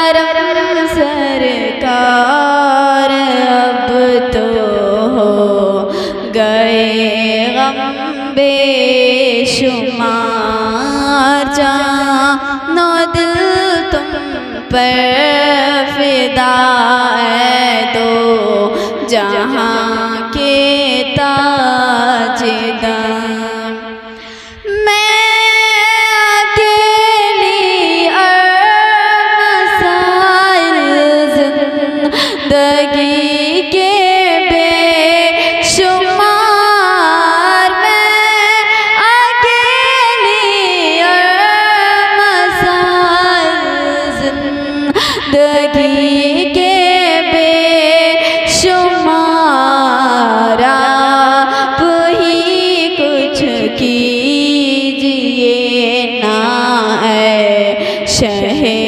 करम सरकार अब तो हो गए गम बेशुमार। जानो दिल तुम पर फिदा है दो जहाँ के ताजदार। मैं अकेली मसाइल जिंदगी के बेशुमार। मैं अकेली मसाइल जिंदगी के बेशुमार। आप ही कुछ कीजिए ना है शहे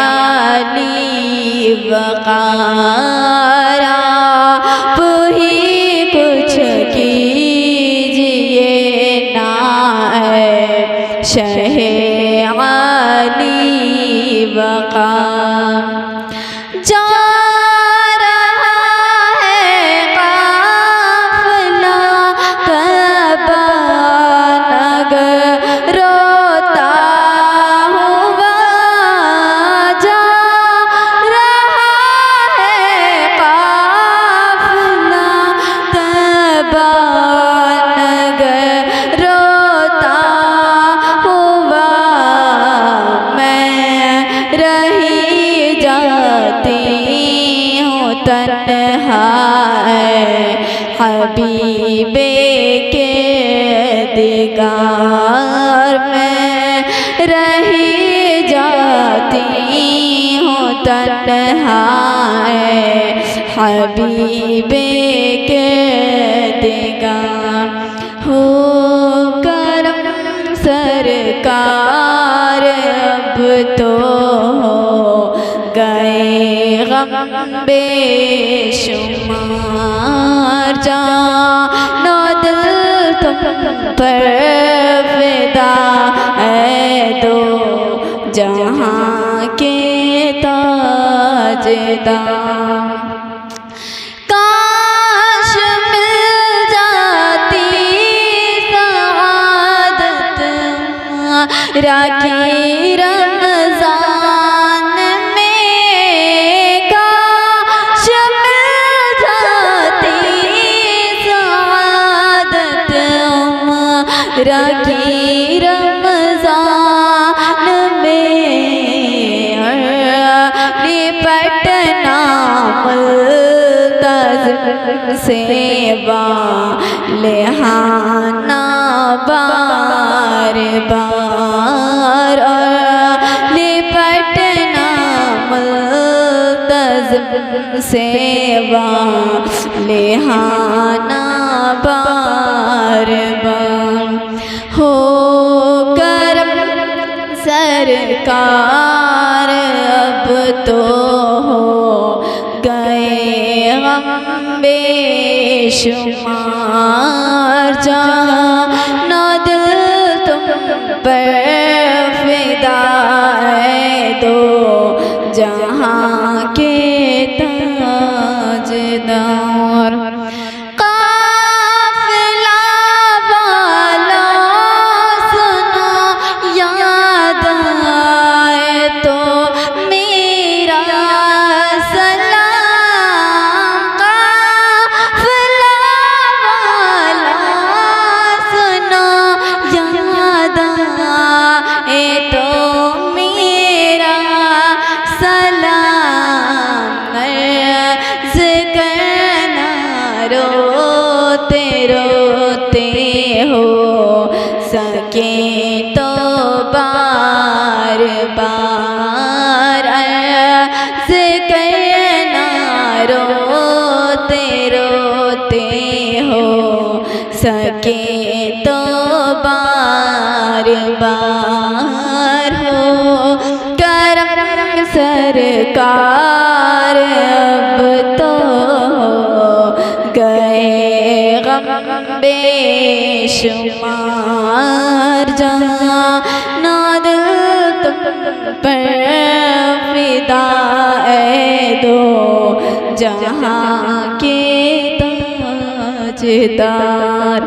आली वक़ार। आप ही कुछ कीजिए ना है शहे आली वक़ार। जा रहा है काफ़िला तबा नगर रोता हुआ। जा रहा है काफ़िला तबा नगर रोता हुआ। मैं रही जाती हूँ तन्हा हबीबे के दिगार। मैं रही जाती हूँ तन्हा हबीबे के दिगार। हो करम सरकार अब तो हो गए गम बेशुमार। जानो दिल तुम पर फिदा है दो जहाँ के ताजदार। काश मिल जाती सआदत राखी रमजान में। काश मिल जाती सआदत राखी रमजान में। लिपटना मुल्तज़िम से लेहाना बार बार। लिपटना मुल्तज़िम से लेहाना बार बार। हो करम सरकार अब तो हो गए गम बेशुमार। जानो दिल तुम पर फिदा है दो जहाँ के ताजदार। काफ़िला वाला सुनो याद आए तो मेरा सलाम। काफ़िला वाला सुनो याद आए तो मेरा सलाम। अर्ज़ करना रोते रोते हो सके तो बार बार। अर्ज़ करना रोते रोते हो सके तो बार बार। हो करम सरकार अब तो गए गम बेशुमार। जानो दिल तुम पर फिदा फिदा ए दो जहाँ के ताजदार।